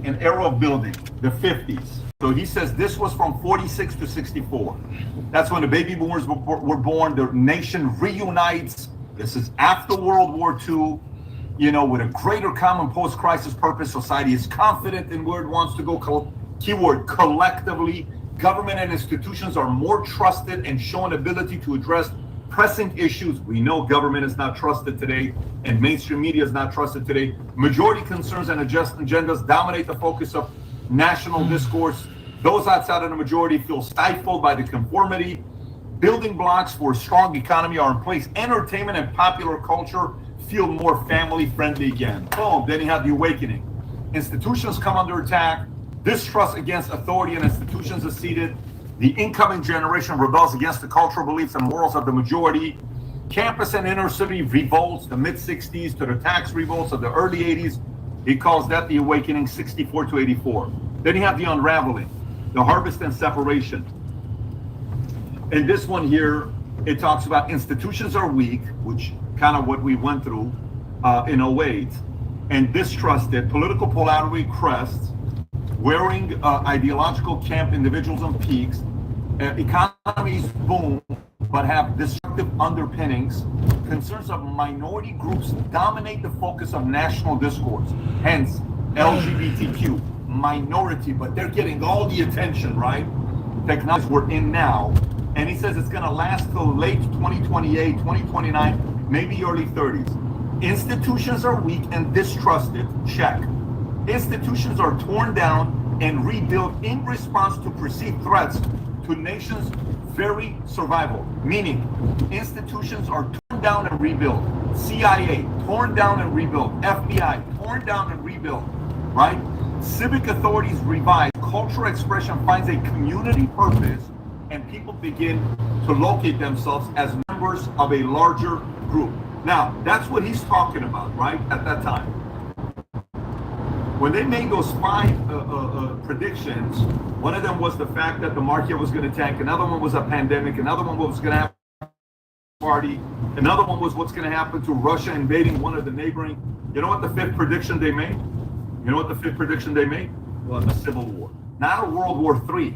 an era of building, the 50s. So he says this was from 46 to 64. That's when the baby boomers were born. The nation reunites. This is after World War II, with a greater common post-crisis purpose. Society is confident in where it wants to go. Keyword, collectively. Government and institutions are more trusted and show an ability to address pressing issues. We know government is not trusted today, and mainstream media is not trusted today. Majority concerns and agendas dominate the focus of national discourse. Those outside of the majority feel stifled by the conformity. Building blocks for a strong economy are in place. Entertainment and popular culture feel more family-friendly again. Boom, then you have the awakening. Institutions come under attack. Distrust against authority and institutions is seated. The incoming generation rebels against the cultural beliefs and morals of the majority. Campus and inner city revolts, the mid-60s to the tax revolts of the early 80s. He calls that the awakening, 64 to 84. Then you have the unraveling, the harvest and separation. And this one here, it talks about institutions are weak, which kind of what we went through in 08, and distrusted, political polarity crests, wearing ideological camp individualism peaks, economies boom, but have destructive underpinnings. Concerns of minority groups dominate the focus of national discourse. Hence, LGBTQ, minority, but they're getting all the attention, right? Technologies we're in now. And he says it's going to last till late 2028, 2029, maybe early 30s. Institutions are weak and distrusted. Check. Institutions are torn down and rebuilt in response to perceived threats to nations' very survival. Meaning, institutions are torn down and rebuilt. CIA, torn down and rebuilt. FBI, torn down and rebuilt. Right? Civic authorities revived. Cultural expression finds a community purpose, and people begin to locate themselves as members of a larger group. Now, that's what he's talking about, right? At that time. When they made those 5 predictions, one of them was the fact that the market was going to tank. Another one was a pandemic. Another one was going to happen to a party. Another one was what's going to happen to Russia invading one of the neighboring. You know what the 5th prediction they made? You know what the 5th prediction they made? Well, a civil war. Not a World War III.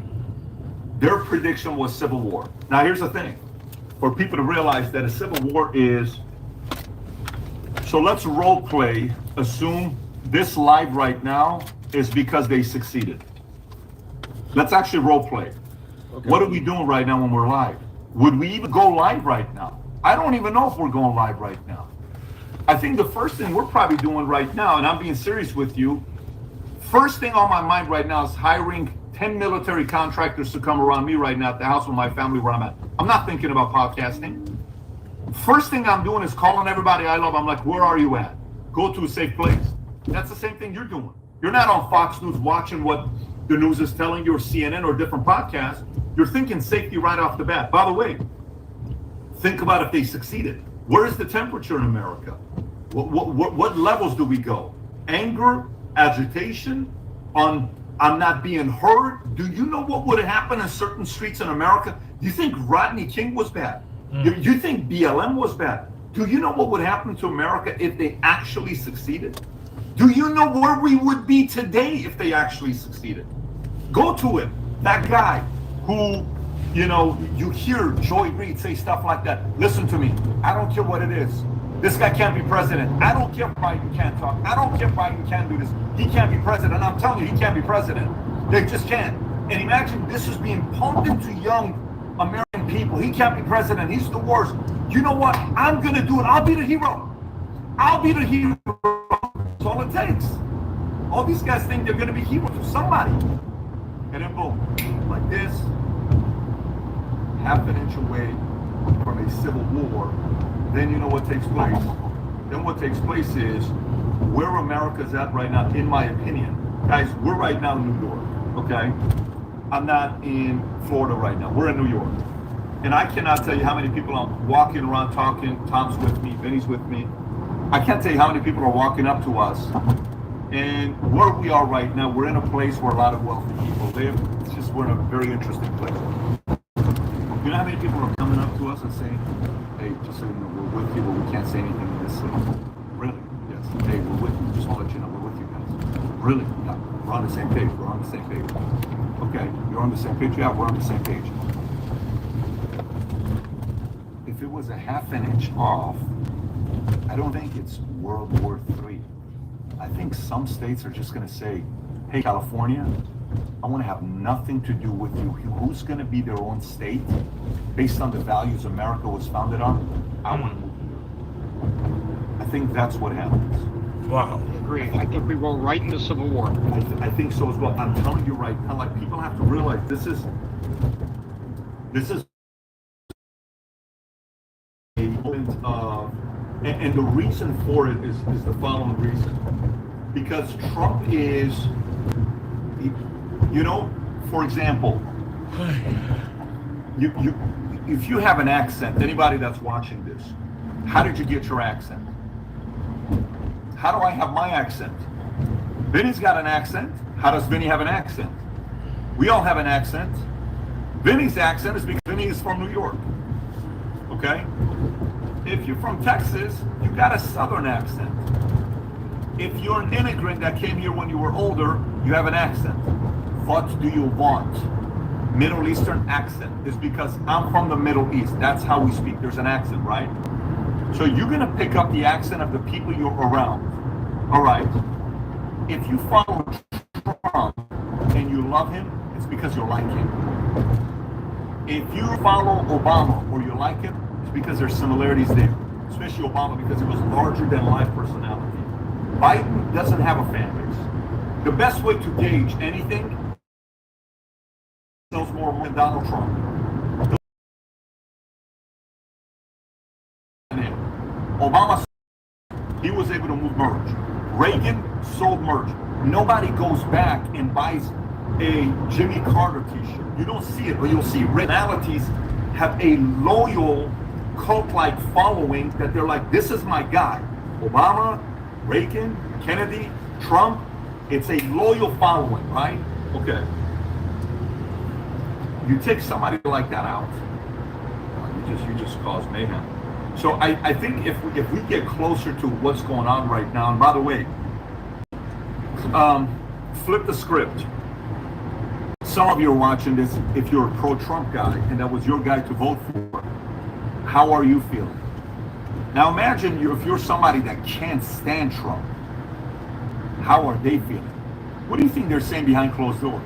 Their prediction was civil war. Now, here's the thing. For people to realize that a civil war is... So let's role play, assume this live right now is because they succeeded. Let's actually role play. Okay. What are we doing right now when we're live? Would we even go live right now? I don't even know if we're going live right now. I think the first thing we're probably doing right now, and I'm being serious with you, first thing on my mind right now is hiring 10 military contractors to come around me right now at the house with my family where I'm at. I'm not thinking about podcasting. First thing I'm doing is calling everybody I love. I'm like, where are you at? Go to a safe place. That's the same thing you're doing. You're not on Fox News watching what the news is telling you or CNN or different podcasts. You're thinking safety right off the bat. By the way, think about if they succeeded. Where is the temperature in America? What levels do we go? Anger, agitation, I'm not being heard. Do you know what would have happened in certain streets in America? Do you think Rodney King was bad? Do you think BLM was bad? Do you know what would happen to America if they actually succeeded? Do you know where we would be today if they actually succeeded? Go to it. That guy who, you hear Joy Reid say stuff like that. Listen to me. I don't care what it is. This guy can't be president. I don't care if Biden can't talk. I don't care if Biden can't do this. He can't be president. I'm telling you, he can't be president. They just can't. And imagine this is being pumped into young American people. He can't be president. He's the worst. You know what? I'm going to do it. I'll be the hero. I'll be the hero. That's all it takes. All these guys think they're going to be heroes for somebody. And then boom, like this, half an inch away from a civil war. Then you know what takes place. Then what takes place is where America's at right now, in my opinion. Guys, we're right now in New York, okay? I'm not in Florida right now. We're in New York. And I cannot tell you how many people I'm walking around talking. Tom's with me, Vinny's with me. I can't tell you how many people are walking up to us. And where we are right now, we're in a place where a lot of wealthy people live. It's just, we're in a very interesting place. You know how many people are coming up to us and saying, hey, just so you know, we're with you, but we can't say anything in this city. Really? Yes. Hey, we're with you. Just want to let you know, we're with you guys. Really? Yeah, we're on the same page. We're on the same page. Okay, you're on the same page? Yeah, we're on the same page. If it was a half an inch off, I don't think it's World War III. I think some states are just going to say, hey, California, I want to have nothing to do with you. Who's going to be their own state based on the values America was founded on? I want to move here. I think that's what happens. Wow. I agree. I think we go right into Civil War. I think so as well. I'm telling you right now, like people have to realize this is a moment of, and the reason for it is the following reason. Because Trump is, you know, for example, if you have an accent, anybody that's watching this, how did you get your accent? How do I have my accent? Vinny's got an accent. How does Vinny have an accent? We all have an accent. Vinny's accent is because Vinny is from New York. Okay? If you're from Texas, you got a Southern accent. If you're an immigrant that came here when you were older, you have an accent. What do you want? Middle Eastern accent is because I'm from the Middle East. That's how we speak. There's an accent, right? So you're going to pick up the accent of the people you're around. All right. If you follow Trump and you love him, it's because you like him. If you follow Obama or you like him, it's because there's similarities there. Especially Obama because he was larger than life personality. Biden doesn't have a fan base. The best way to gauge anything knows more than Donald Trump. Obama, he was able to move merge. Reagan sold merge. Nobody goes back and buys a Jimmy Carter t-shirt. You don't see it, but you'll see personalities have a loyal cult-like following that they're like, this is my guy. Obama, Reagan, Kennedy, Trump, it's a loyal following, right? Okay. You take somebody like that out, you just cause mayhem. So I think if we get closer to what's going on right now, and by the way, flip the script. Some of you are watching this, if you're a pro-Trump guy, and that was your guy to vote for, how are you feeling? Now imagine if you're somebody that can't stand Trump, how are they feeling? What do you think they're saying behind closed doors?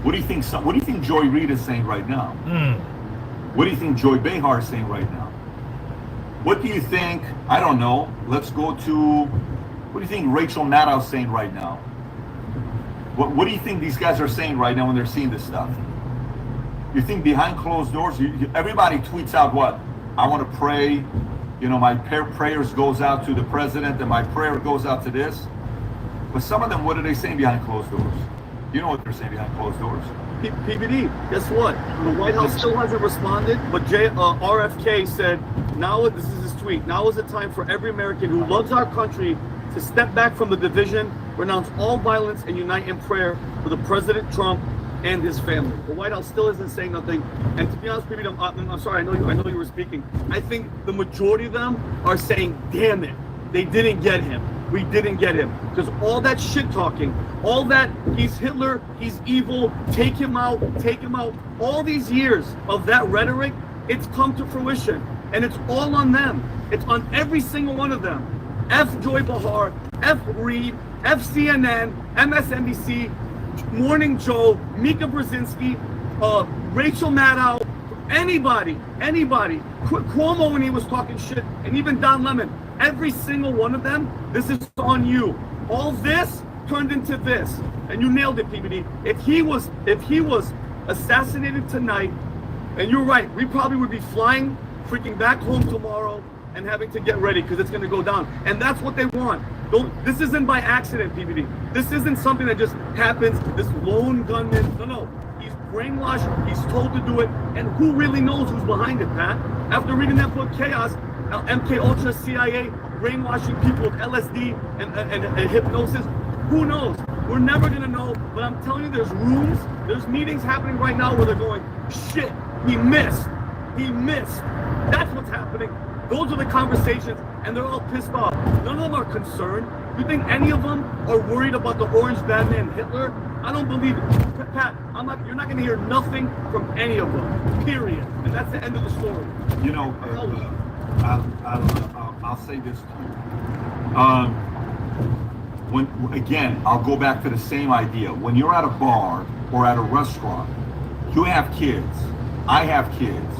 What do you think Joy Reid is saying right now? What do you think Joy Behar is saying right now? What do you think, I don't know, let's go to, what do you think Rachel Maddow is saying right now? What do you think these guys are saying right now when they're seeing this stuff? You think behind closed doors, everybody tweets out what? I want to pray, you know, my prayers goes out to the president and my prayer goes out to this. But some of them, what are they saying behind closed doors? You know what they're saying behind closed doors. PBD, guess what? The White House still hasn't responded, but RFK said, now, this is his tweet, now is the time for every American who loves our country to step back from the division, renounce all violence, and unite in prayer for the President Trump and his family. The White House still isn't saying nothing. And to be honest, PBD, I'm sorry, I know you were speaking. I think the majority of them are saying, damn it, they didn't get him. We didn't get him. Because all that shit talking, all that he's Hitler, he's evil, take him out, all these years of that rhetoric, it's come to fruition. And it's all on them. It's on every single one of them. F. Joy Behar, F. Reid, F. CNN, MSNBC, Morning Joe, Mika Brzezinski, Rachel Maddow, anybody, Cuomo when he was talking shit, and even Don Lemon, every single one of them, this is on you. All this turned into this, and you nailed it, PBD. If he was assassinated tonight, and you're right, we probably would be flying freaking back home tomorrow and having to get ready because it's going to go down. And that's what they want. This isn't by accident, PBD. This isn't something that just happens, this lone gunman. No. He's brainwashed. He's told to do it. And who really knows who's behind it, Pat? After reading that book, Chaos, MK Ultra, CIA, brainwashing people with LSD and hypnosis, who knows? We're never going to know. But I'm telling you, there's meetings happening right now where they're going, shit, he missed. That's what's happening. Those are the conversations, and they're all pissed off. None of them are concerned. You think any of them are worried about the orange Batman Hitler? I don't believe it. Pat, you're not going to hear nothing from any of them, period. And that's the end of the story. You know, I'll say this to you. Again, I'll go back to the same idea. When you're at a bar or at a restaurant, you have kids. I have kids.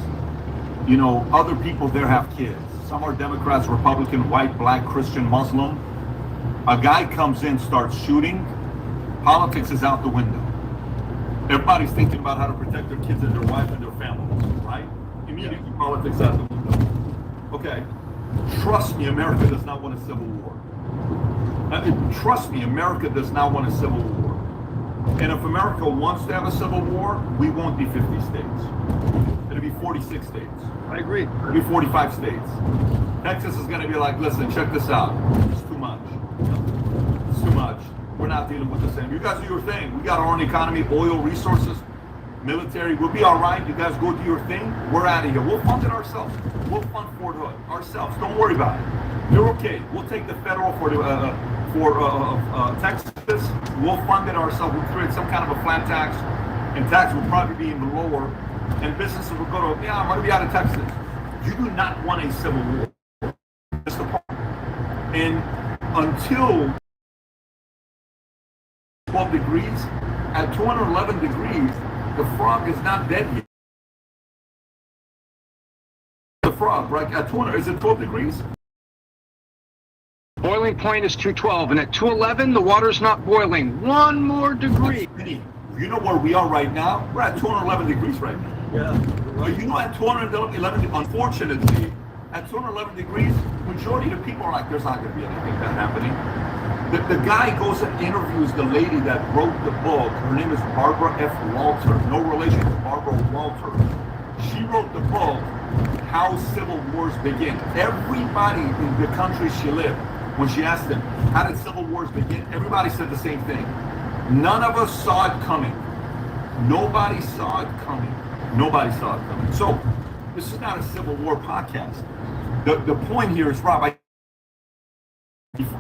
You know, other people there have kids. Some are Democrats, Republican, white, black, Christian, Muslim. A guy comes in, starts shooting. Politics is out the window. Everybody's thinking about how to protect their kids and their wife and their families, right? Immediately, politics out the window. Okay. Trust me, America does not want a civil war. Trust me, America does not want a civil war. And if America wants to have a civil war, we won't be 50 states. It'll be 46 states. I agree. It'll be 45 states. Texas is going to be like, listen, check this out. It's too much. It's too much. We're not dealing with the same. You guys do your thing. We got our own economy, oil, resources, military. We'll be all right. You guys go do your thing. We're out of here. We'll fund it ourselves. We'll fund Fort Hood ourselves. Don't worry about it. You're okay. We'll take the federal for Texas. We'll fund it ourselves. We'll create some kind of a flat tax, and tax will probably be even lower. And businesses will go to, I'm going to be out of Texas. You do not want a civil war. That's the point. And until 12 degrees, at 211 degrees, the frog is not dead yet. The frog, right? At 200, is it 12 degrees? Boiling point is 212, and at 211, the water's not boiling. 1 more degree. You know where we are right now? We're at 211 degrees right now. Yeah. But you know, at 211, unfortunately, at 211 degrees, majority of the people are like, there's not going to be anything bad happening. The guy goes and interviews the lady that wrote the book. Her name is Barbara F. Walter. No relation to Barbara Walter. She wrote the book, How Civil Wars Begin. Everybody in the country she lived, when she asked them, how did civil wars begin? Everybody said the same thing. None of us saw it coming. Nobody saw it coming. Nobody saw it coming. So, this is not a Civil War podcast. The point here is, Rob,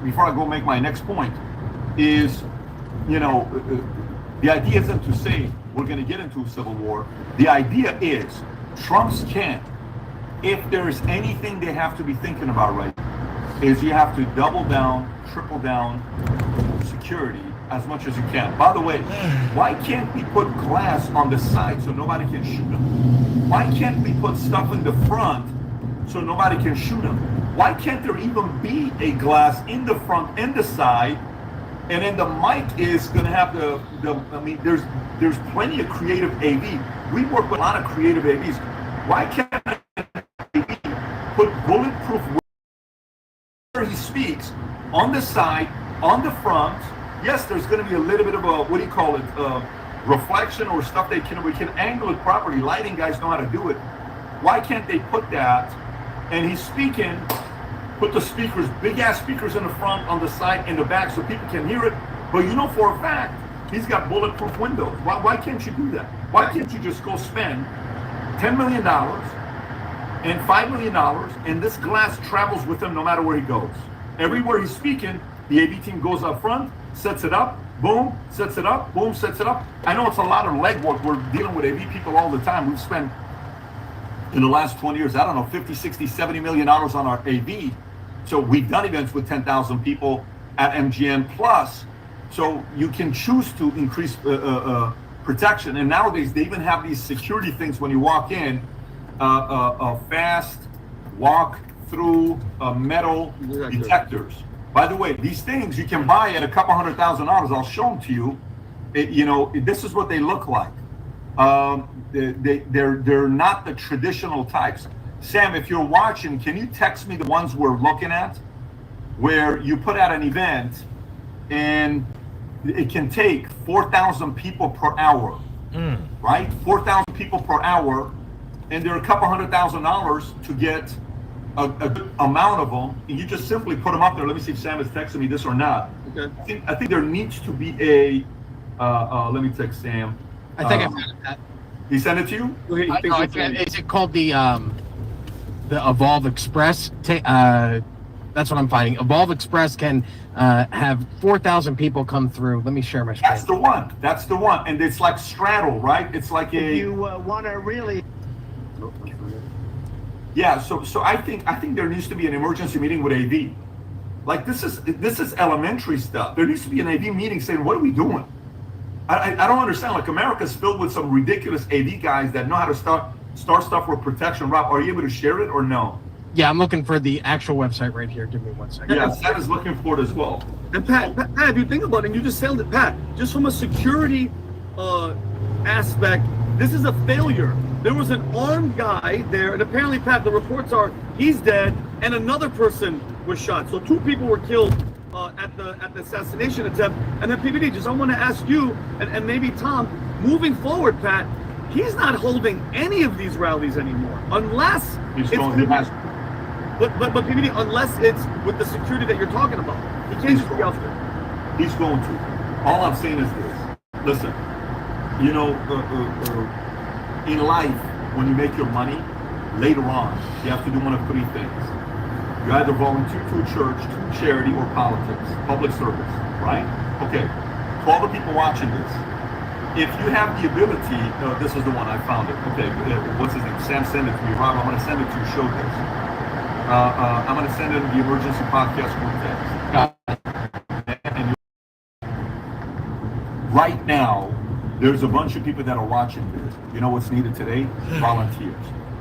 before I go make my next point, is, you know, the idea isn't to say we're going to get into a civil war. The idea is Trump's camp, if there is anything they have to be thinking about right now, is you have to double down, triple down security as much as you can. By the way, why can't we put glass on the side so nobody can shoot them? Why can't we put stuff in the front so nobody can shoot them? Why can't there even be a glass in the front and the side? And then the mic is going to have there's plenty of creative AV. We work with a lot of creative AVs. Why can't we put bulletproof where he speaks on the side, on the front? Yes, there's going to be a little bit of a, what do you call it, reflection or stuff we can angle it properly. Lighting guys know how to do it. Why can't they put that? And he's speaking, put the speakers, big ass speakers in the front, on the side, in the back, so people can hear it. But you know for a fact, he's got bulletproof windows. Why can't you do that? Why can't you just go spend $10 million and $5 million, and this glass travels with him no matter where he goes? Everywhere he's speaking, the AV team goes up front, sets it up, boom, sets it up, boom, sets it up. I know it's a lot of legwork. We're dealing with AV people all the time. We've spent, in the last 20 years, I don't know, 50, 60, 70 million dollars on our AV. So we've done events with 10,000 people at MGM Plus. So you can choose to increase protection. And nowadays, they even have these security things when you walk in, a fast walk through metal detectors. By the way, these things you can buy at a couple $100,000. I'll show them to you. This is what they look like. They're not the traditional types. Sam, if you're watching, can you text me the ones we're looking at, where you put out an event and it can take 4,000 people per hour, right? 4,000 people per hour, and they're a couple $100,000 to get a good amount of them, and you just simply put them up there. Let me see if Sam is texting me this or not. Okay. I think there needs to be a. Let me text Sam. I think I found that. He sent it to you? Is it called the Evolve Express? That's That's what I'm finding. Evolve Express can have 4,000 people come through. Let me share my screen. That's the one. That's the one. And it's like straddle, right? It's like If a you want to really yeah. So I think there needs to be an emergency meeting with AV. Like this is elementary stuff. There needs to be an AV meeting saying, what are we doing? I don't understand. Like America's filled with some ridiculous AV guys that know how to start stuff with protection. Rob, are you able to share it or no? Yeah, I'm looking for the actual website right here. Give me 1 second. Yeah, Sam is looking for it as well. And Pat, if you think about it, and you just said it, Pat, just from a security aspect, this is a failure. There was an armed guy there, and apparently, Pat, the reports are he's dead, and another person was shot. So 2 people were killed at the assassination attempt. And then PBD, I want to ask you, and maybe Tom, moving forward, Pat, he's not holding any of these rallies anymore, unless He's it's going. He has. But PBD, unless it's with the security that you're talking about, he can't just be out there. He's going to. All I'm saying is this. Listen, you know, in life, when you make your money, later on, you have to do one of 3 things. You either volunteer to a church, to charity, or politics, public service, right? Okay. To all the people watching this, if you have the ability, this is the one I found it. Okay, what's his name? Sam sent it to me. Rob, I'm going to send it to you. Show this. I'm going to send it in the emergency podcast group text. And right now, there's a bunch of people that are watching this. You know what's needed today? Volunteers.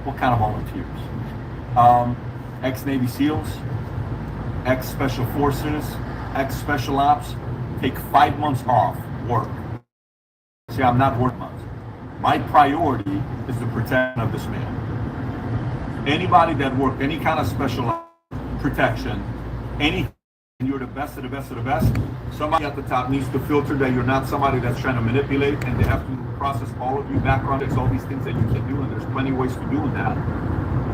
What kind of volunteers? Ex-Navy SEALs, ex-Special Forces, ex-Special Ops. Take 5 months off work. See, I'm not working months. My priority is the protection of this man. Anybody that worked any kind of special protection, anything, you're the best of the best of the best, somebody at the top needs to filter that you're not somebody that's trying to manipulate, and they have to process all of your background. There's all these things that you can do, and there's plenty of ways to do that.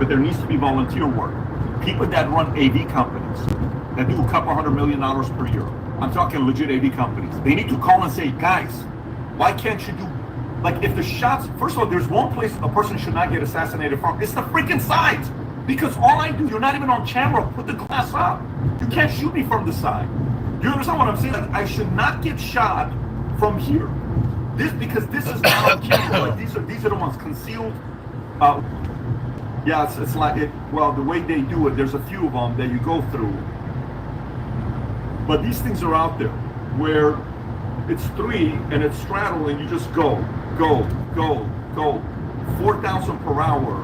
But there needs to be volunteer work. People that run AV companies that do a couple $100 million per year. I'm talking legit AV companies. They need to call and say, guys, why can't you do, like if the shots, first of all, there's one place a person should not get assassinated from. It's the freaking sides. Because all I do, you're not even on camera, put the glass up. You can't shoot me from the side. You understand what I'm saying? Like I should not get shot from here. Because this is not on camera. Like these are the ones concealed. Yeah, it's like it. Well, the way they do it, there's a few of them that you go through. But these things are out there where it's 3 and it's straddle and you just go, 4,000 per hour.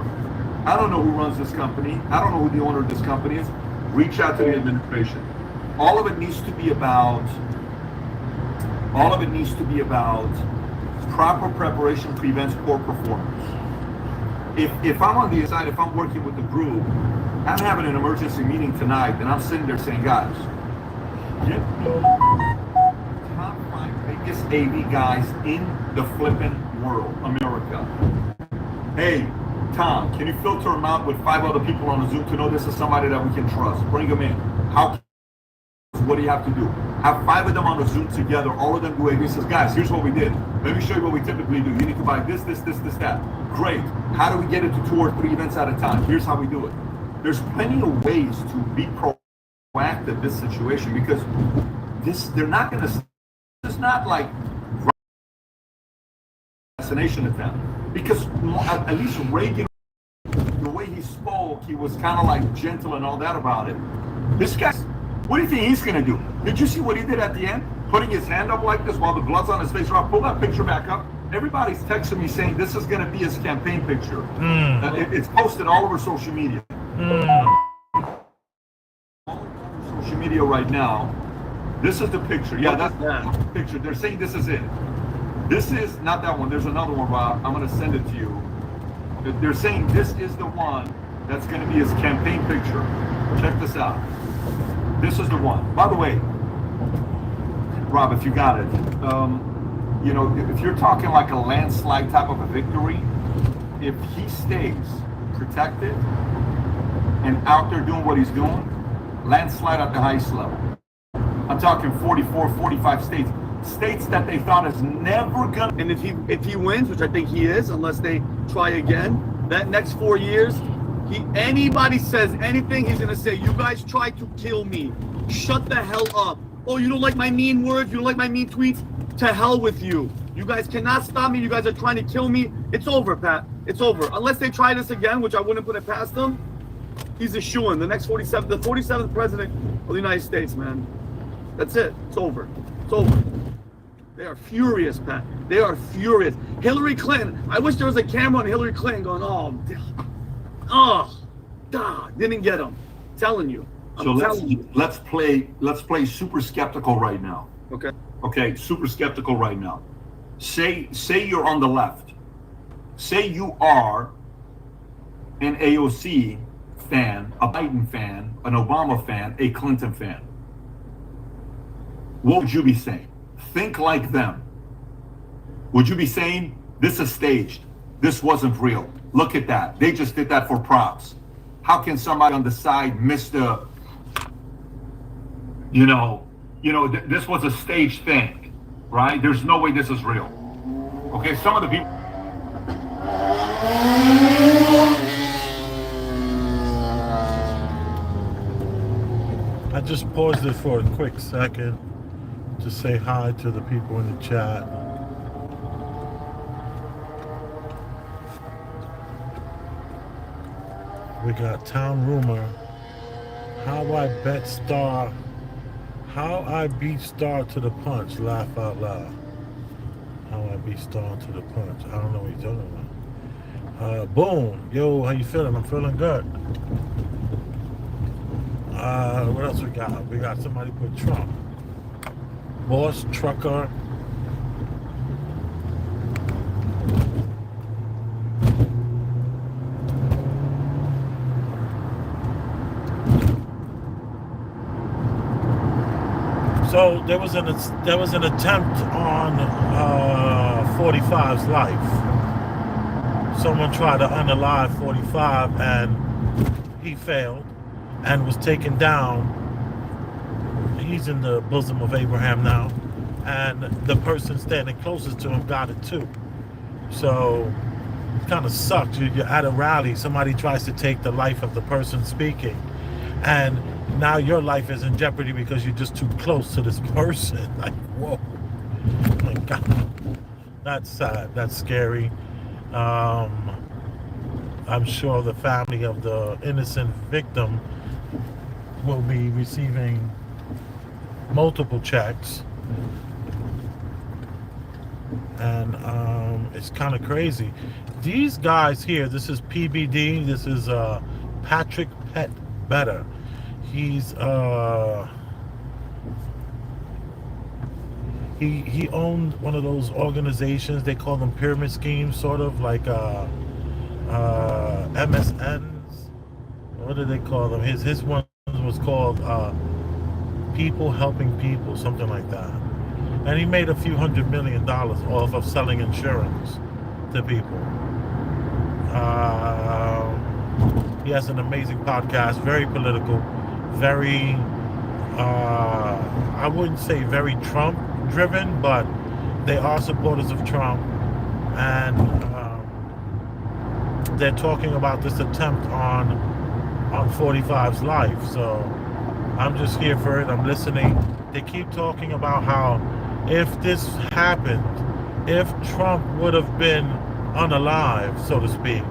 I don't know who runs this company. I don't know who the owner of this company is. Reach out to the administration. All of it needs to be about proper preparation prevents poor performance. If I'm on the inside, if I'm working with the group, I'm having an emergency meeting tonight, and I'm sitting there saying, guys, get me top 5 biggest AV guys in the flipping world, America. Hey, Tom, can you filter them out with 5 other people on the Zoom to know this is somebody that we can trust? Bring them in. What do you have to do? Have 5 of them on the Zoom together, all of them do AV. Says, guys, here's what we did. Let me show you what we typically do. You need to buy this, that. Great. How do we get it to 2 or 3 events at a time? Here's how we do it. There's plenty of ways to be proactive in this situation because they're not going to, it's not like assassination attempt. Because at least Reagan, the way he spoke, he was kind of like gentle and all that about it. This guy, what do you think he's going to do? Did you see what he did at the end? Putting his hand up like this while the blood's on his face. Rob, pull that picture back up. Everybody's texting me saying this is going to be his campaign picture. It's posted all over social media. All over social media right now. This is the picture. Yeah, that's the picture. They're saying this is it. This is not that one. There's another one, Rob. I'm going to send it to you. They're saying this is the one that's going to be his campaign picture. Check this out. This is the one. By the way, Rob, if you got it, you know, if you're talking like a landslide type of a victory, if he stays protected and out there doing what he's doing, landslide at the highest level. I'm talking 44, 45 states that they thought is never gonna. And if he wins, which I think he is, unless they try again, that next 4 years, Anybody says anything, he's gonna say, you guys tried to kill me. Shut the hell up. Oh, you don't like my mean words? You don't like my mean tweets? To hell with you. You guys cannot stop me. You guys are trying to kill me. It's over, Pat. It's over. Unless they try this again, which I wouldn't put it past them, he's a shoo-in. The next 47th president of the United States, man. That's it. It's over. It's over. They are furious, Pat. They are furious. Hillary Clinton. I wish there was a camera on Hillary Clinton going, oh, God, didn't get him. I'm telling you. So let's play super skeptical right now. Okay. Okay, super skeptical right now. Say you're on the left. Say you are an AOC fan, a Biden fan, an Obama fan, a Clinton fan. What would you be saying? Think like them. Would you be saying, this is staged? This wasn't real. Look at that. They just did that for props. How can somebody on the side miss the, this was a staged thing, right? There's no way this is real. Okay, some of the people. I just paused it for a quick second to say hi to the people in the chat. We got Town Rumor. How I beat Star to the punch. Laugh out loud. How I beat Star to the punch. I don't know what you're talking about. Boom. Yo, how you feeling? I'm feeling good. What else we got? We got somebody put Trump. Boss Trucker. So there was an attempt on 45's life. Someone tried to unalive 45 and he failed and was taken down. He's in the bosom of Abraham now, and the person standing closest to him got it too. So it kind of sucks. You're at a rally, somebody tries to take the life of the person speaking, and now your life is in jeopardy because you're just too close to this person. Like, whoa, my God, that's sad. That's scary. I'm sure the family of the innocent victim will be receiving multiple checks, and it's kind of crazy. These guys here, this is PBD, this is Patrick Pet Better. He's he owned one of those organizations, they call them pyramid schemes, sort of like MSNs. What do they call them? His one was called People Helping People, something like that. And he made a few $100 million off of selling insurance to people. He has an amazing podcast, very political, very, I wouldn't say very Trump driven, but they are supporters of Trump. And they're talking about this attempt on 45's life. So I'm just here for it. I'm listening. They keep talking about how if this happened, if Trump would have been unalive, so to speak,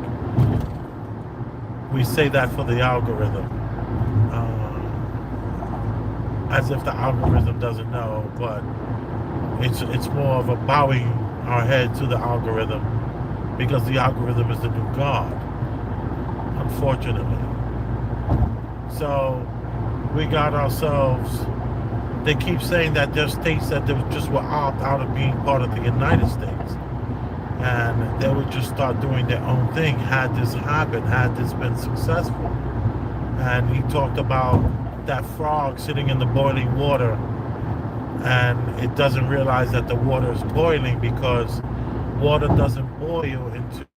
we say that for the algorithm. As if the algorithm doesn't know, but it's more of a bowing our head to the algorithm because the algorithm is the new God, unfortunately. So we got ourselves, they keep saying that there's states that they just will opt out of being part of the United States. And they would just start doing their own thing had this happened, had this been successful. And he talked about that frog sitting in the boiling water, and it doesn't realize that the water is boiling because water doesn't boil into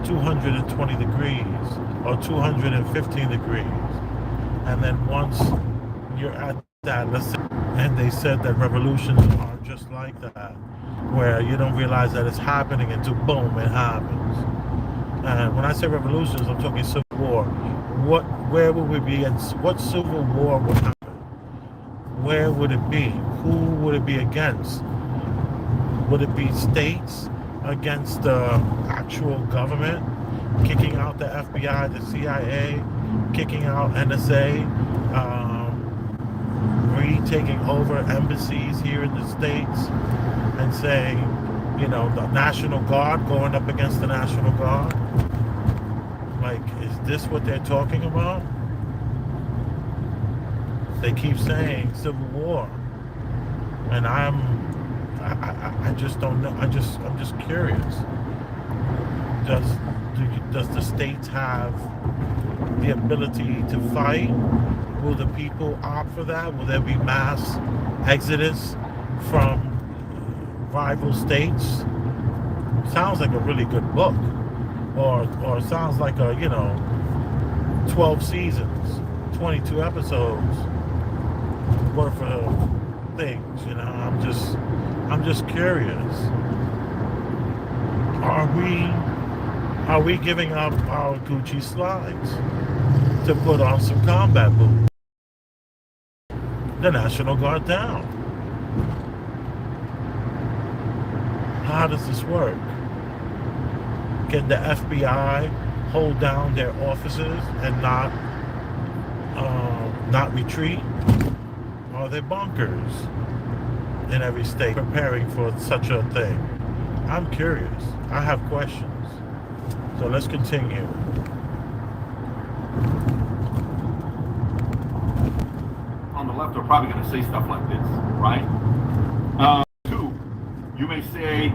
220 degrees or 215 degrees. And then once you're at that, let's say, and they said that revolutions are just like that, where you don't realize that it's happening until boom, it happens. And when I say revolutions, I'm talking civil war. Where would we be, and what civil war would happen? Where would it be? Who would it be against? Would it be states against the actual government, kicking out the FBI, the CIA, kicking out NSA, taking over embassies here in the States, and saying, the National Guard going up against the National Guard? Like, is this what they're talking about? They keep saying civil war, and I just don't know. I'm just curious. Does the states have the ability to fight? Will the people opt for that? Will there be mass exodus from rival states? Sounds like a really good book, or sounds like a 12 seasons, 22 episodes worth of things. I'm just curious. Are we giving up our Gucci slides to put on some combat boots? The National Guard down. How does this work? Can the FBI hold down their officers and not retreat? Are there bunkers in every state preparing for such a thing? I'm curious. I have questions. So let's continue. On the left are probably going to say stuff like this, right? Two, you may say,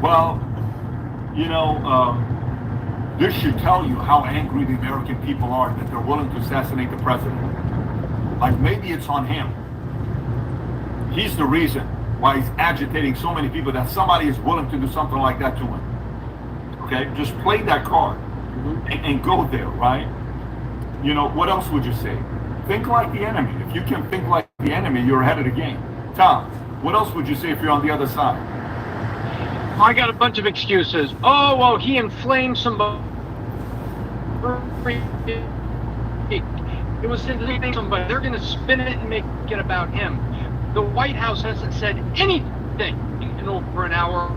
well, this should tell you how angry the American people are that they're willing to assassinate the president. Like, maybe it's on him. He's the reason why he's agitating so many people, that somebody is willing to do something like that to him. Okay, just play that card and go there, right? What else would you say? Think like the enemy. If you can think like the enemy, you're ahead of the game. Tom, what else would you say if you're on the other side? I got a bunch of excuses. Oh, well, he inflamed somebody. It was inflaming somebody. They're going to spin it and make it about him. The White House hasn't said anything in over an hour,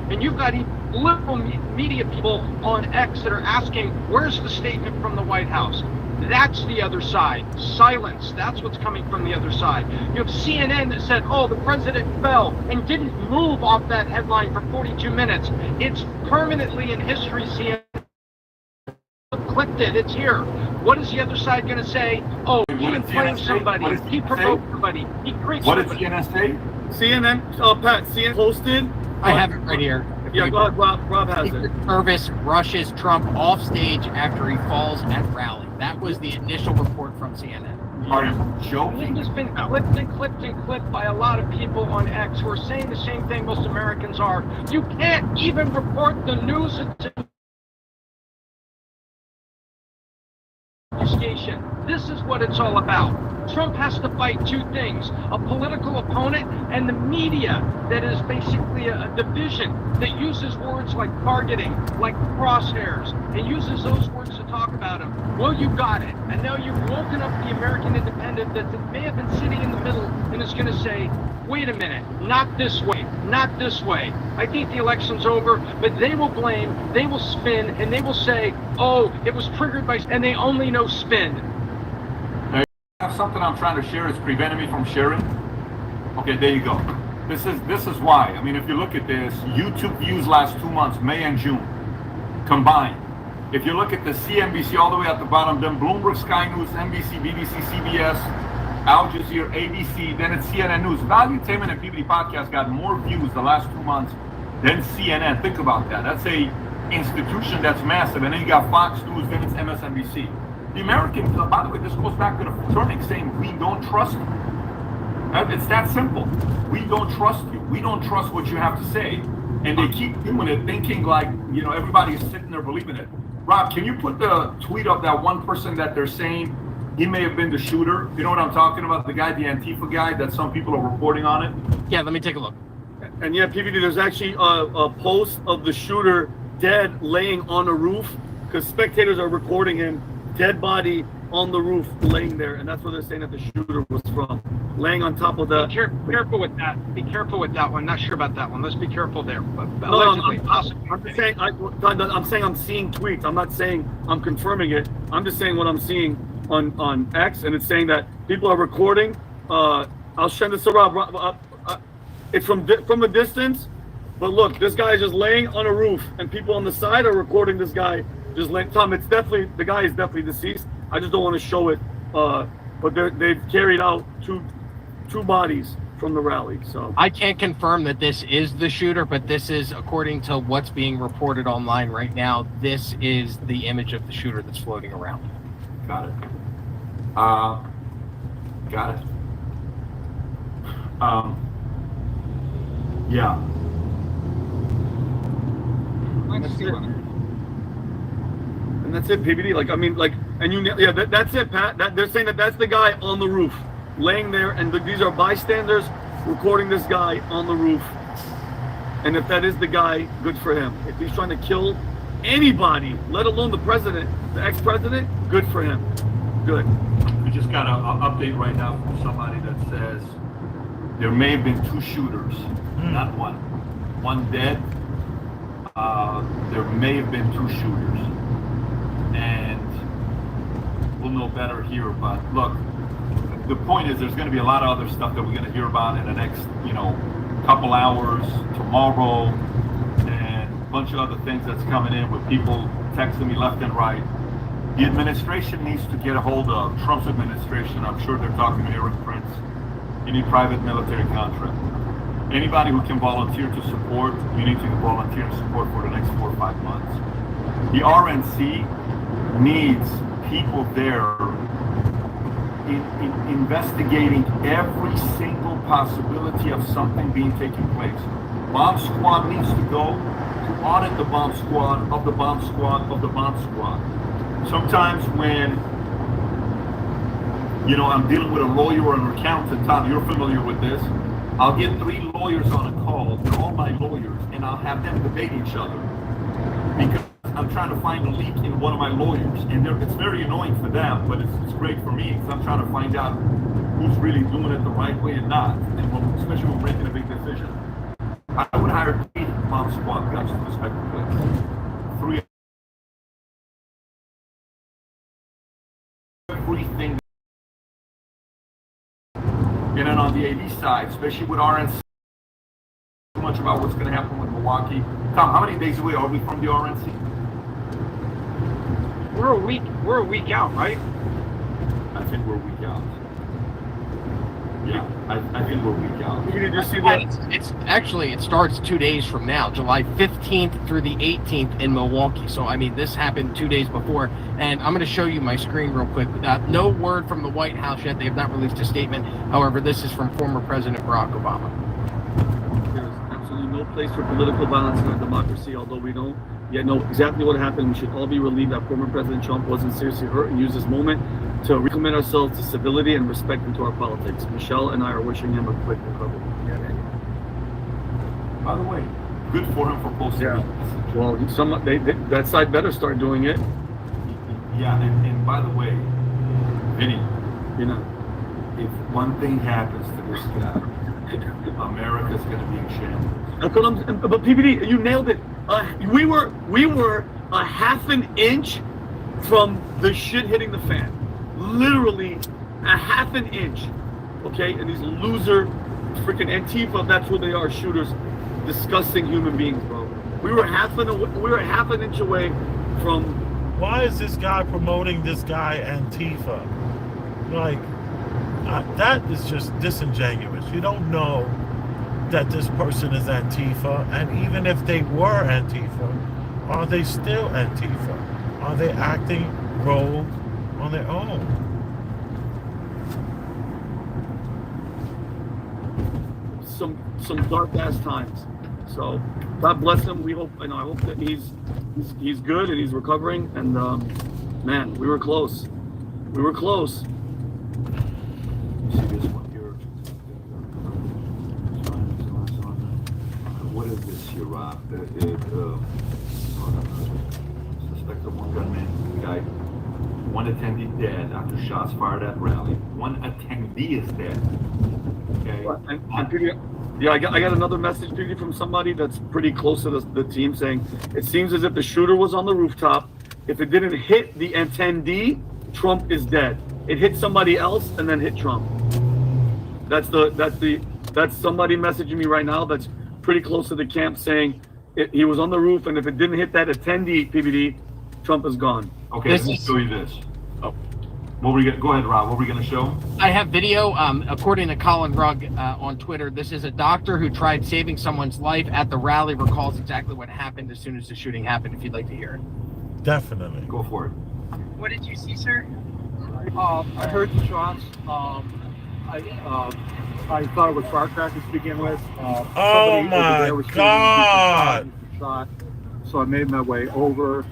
and you've got liberal media people on X that are asking, where's the statement from the White House? That's the other side. Silence. That's what's coming from the other side. You have CNN that said, oh, the president fell and didn't move off that headline for 42 minutes. It's permanently in history, CNN clicked it. It's here. What is the other side going to say? Oh, he inflamed somebody. He provoked somebody. He created What did somebody. CNN say? CNN, Pat, CNN posted. I have it right here. Yeah, go ahead, Rob has it. Secret Service rushes Trump off stage after he falls at rally. That was the initial report from CNN. Are you It's joking? just been clipped and clipped and clipped by a lot of people on X who are saying the same thing most Americans are. You can't even report the news station. This is what it's all about. Trump has to fight two things: a political opponent and the media that is basically a division that uses words like targeting, like crosshairs, and uses those words to talk about him. Well, you got it. And now you've woken up the American independent that may have been sitting in the middle and is going to say, wait a minute, not this way, not this way. I think the election's over, but they will blame, they will spin, and they will say, oh, it was triggered by, and they only know spin. Something I'm trying to share is preventing me from sharing. Okay, there you go. This is why. I mean, if you look at this, YouTube views last 2 months, May and June, combined. If you look at the CNBC all the way at the bottom, then Bloomberg, Sky News, NBC, BBC, CBS, Al Jazeera, ABC, then it's CNN News. Valuetainment and PBD Podcast got more views the last 2 months than CNN. Think about that. That's a institution that's massive. And then you got Fox News, then it's MSNBC. The Americans, by the way, this goes back to the fraternity saying, we don't trust you. It's that simple. We don't trust you. We don't trust what you have to say. And they keep doing it, thinking like, everybody is sitting there believing it. Rob, can you put the tweet of that one person that they're saying he may have been the shooter? You know what I'm talking about? The guy, the Antifa guy, that some people are reporting on it? Yeah, let me take a look. And yeah, PVD, there's actually a post of the shooter dead laying on a roof because spectators are recording him, dead body on the roof laying there, and that's where they're saying that the shooter was from, laying on top of the. Be careful with that. Be careful with that one. Not sure about that one. Let's be careful there. But No, allegedly, possibly. I'm just saying. I'm saying I'm seeing tweets. I'm not saying I'm confirming it. I'm just saying what I'm seeing on X, and it's saying that people are recording. I'll send this around. It's from a distance, but look, this guy is just laying on a roof, and people on the side are recording this guy just laying. Tom, it's definitely the guy is definitely deceased. I just don't want to show it, but they've carried out two bodies from the rally. So I can't confirm that this is the shooter, but this is, according to what's being reported online right now, this is the image of the shooter that's floating around. Got it. Got it. Yeah. that's it. And that's it, PBD. Like I mean, like, and that's it, Pat. They're saying that that's the guy on the roof, laying there, and these are bystanders recording this guy on the roof. And if that is the guy, good for him. If he's trying to kill anybody, let alone the president, the ex-president, good for him. Good. We just got an update right now from somebody that says there may have been two shooters, not one. One dead. There may have been two shooters. And we'll know better here, but look, the point is there's going to be a lot of other stuff that we're going to hear about in the next, couple hours, tomorrow, and a bunch of other things that's coming in with people texting me left and right. The administration needs to get a hold of Trump's administration. I'm sure they're talking to Aaron Prince. You need private military contract. Anybody who can volunteer to support, you need to volunteer to support for the next 4 or 5 months. The RNC needs people there in investigating every single possibility of something being taking place. Bomb squad needs to go to audit the bomb squad of the bomb squad of the bomb squad. Sometimes when I'm dealing with a lawyer or an accountant, Tom, you're familiar with this. I'll get 3 lawyers on a call, they're all my lawyers, and I'll have them debate each other because I'm trying to find a leak in one of my lawyers, and it's very annoying for them, but it's great for me because I'm trying to find out who's really doing it the right way and not, and especially when we're making a big decision. I would hire 3 bomb squad guys to respect the place. 3 everything. And then on the AD side, especially with RNC, too much about what's going to happen with Milwaukee. Tom, how many days away are we from the RNC? We're a week out, right? I think we're a week out. Yeah, I think we're a week out. You just see that? It starts 2 days from now, July 15th through the 18th in Milwaukee. So, this happened 2 days before. And I'm going to show you my screen real quick. No word from the White House yet. They have not released a statement. However, this is from former President Barack Obama. There's absolutely no place for political violence in our democracy, although we don't yet know exactly what happened. We should all be relieved that former President Trump wasn't seriously hurt and used this moment to recommit ourselves to civility and respect into our politics. Michelle and I are wishing him a quick recovery. By the way, good for him for posting that message. Well, that side better start doing it. Yeah, and by the way, Vinny, if one thing happens to this guy, America's going to be in shambles. But PBD, you nailed it. We were a half an inch from the shit hitting the fan. Literally a half an inch. Okay, and these loser freaking Antifa, that's what they are, shooters, disgusting human beings, bro. We were half an inch away from. Why is this guy promoting this guy Antifa? That is just disingenuous. You don't know that this person is Antifa, and even if they were Antifa, are they still Antifa? Are they acting rogue on their own? Some dark ass times. So God bless him. I hope that he's good and he's recovering. And man, we were close. We were close. See this one here. What is this here, Rob. Suspect of one gunman guy. One attendee dead after shots fired at rally. One attendee is dead. Okay. And Petey, yeah, I got another message, Petey, from somebody that's pretty close to the team saying it seems as if the shooter was on the rooftop. If it didn't hit the attendee, Trump is dead. It hit somebody else and then hit Trump. That's somebody messaging me right now that's pretty close to the camp saying he was on the roof, and if it didn't hit that attendee, PBD, Trump is gone. Okay, let me show you this. Oh. What were you go ahead, Rob. What were we gonna show? I have video. According to Colin Rugg on Twitter, this is a doctor who tried saving someone's life at the rally. Recalls exactly what happened as soon as the shooting happened. If you'd like to hear it. Definitely. Go for it. What did you see, sir? I heard the shots. I thought it was firecrackers to begin with. Oh my God! Shot, so I made my way over.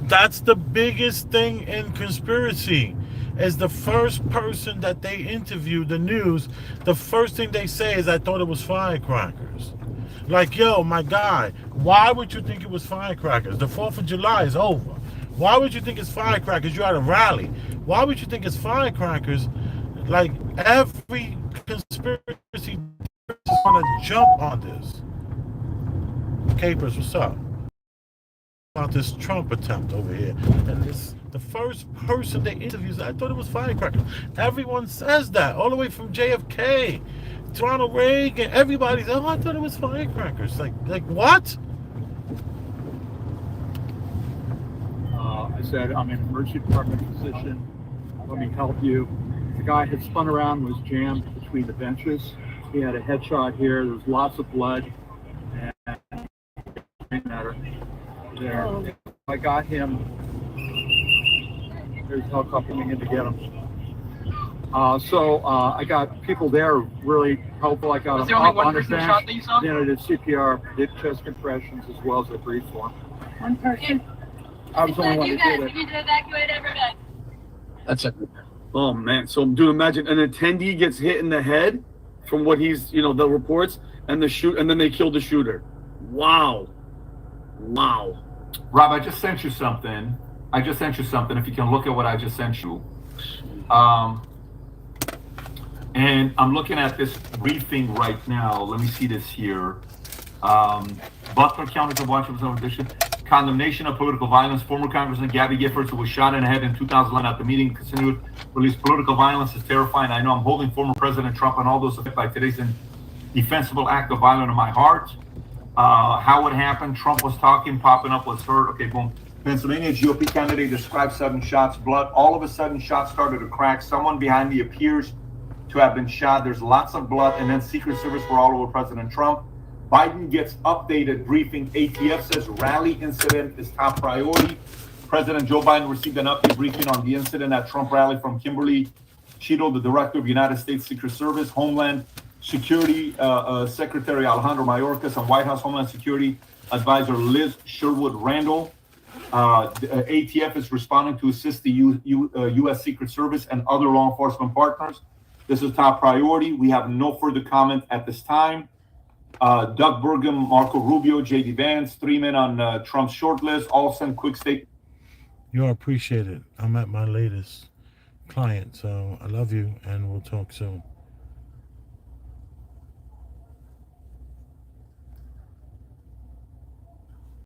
That's the biggest thing in conspiracy. Is the first person that they interview, the news, the first thing they say is, I thought it was firecrackers. Like, yo, my guy, why would you think it was firecrackers? The 4th of July is over. Why would you think it's firecrackers? You're at a rally. Why would you think it's firecrackers? Like, every conspiracy is going to jump on this. Capers, what's up? About this Trump attempt over here. And this, the first person they interviews, I thought it was firecrackers. Everyone says that, all the way from JFK, Ronald Reagan, everybody's, oh, I thought it was firecrackers. Like what? I said, I'm an emergency department physician. Let me help you. The guy had spun around, was jammed between the benches. He had a headshot here. There was lots of blood. And it didn't matter. There. I got him. There's a helicopter coming in to get him. So I got people there really helpful. I got Was him there only up one on his person bench. shot that you saw? Then I did CPR, did chest compressions as well as I breathed for him. One person. I was the only one You that guys, did we it. need to evacuate everybody. That's it. Oh man, so dude, imagine an attendee gets hit in the head from what he's, the reports, and then they kill the shooter. Wow. Rob, I just sent you something. If you can look at what I just sent you. And I'm looking at this briefing right now. Let me see this here. Butler County of Washington Edition. Condemnation of political violence. Former Congressman Gabby Giffords, who was shot in the head in 2011 at the meeting, continued release. Political violence is terrifying. I know I'm holding former President Trump and all those affected by today's indefensible act of violence in my heart. How it happened? Trump was talking, popping up, was heard. Okay, boom. Pennsylvania GOP candidate described sudden shots, blood. All of a sudden, shots started to crack. Someone behind me appears to have been shot. There's lots of blood, and then Secret Service were all over President Trump. Biden gets updated briefing. ATF says rally incident is top priority. President Joe Biden received an update briefing on the incident at Trump rally from Kimberly Cheadle, the director of United States Secret Service, Homeland Security Secretary Alejandro Mayorkas, and White House Homeland Security Advisor Liz Sherwood Randall. The ATF is responding to assist the U.S. Secret Service and other law enforcement partners. This is top priority. We have no further comment at this time. Doug Burgum, Marco Rubio, J.D. Vance, 3 men on Trump's short list, all send quick state. You're appreciated. I'm at my latest client, so I love you, and we'll talk soon.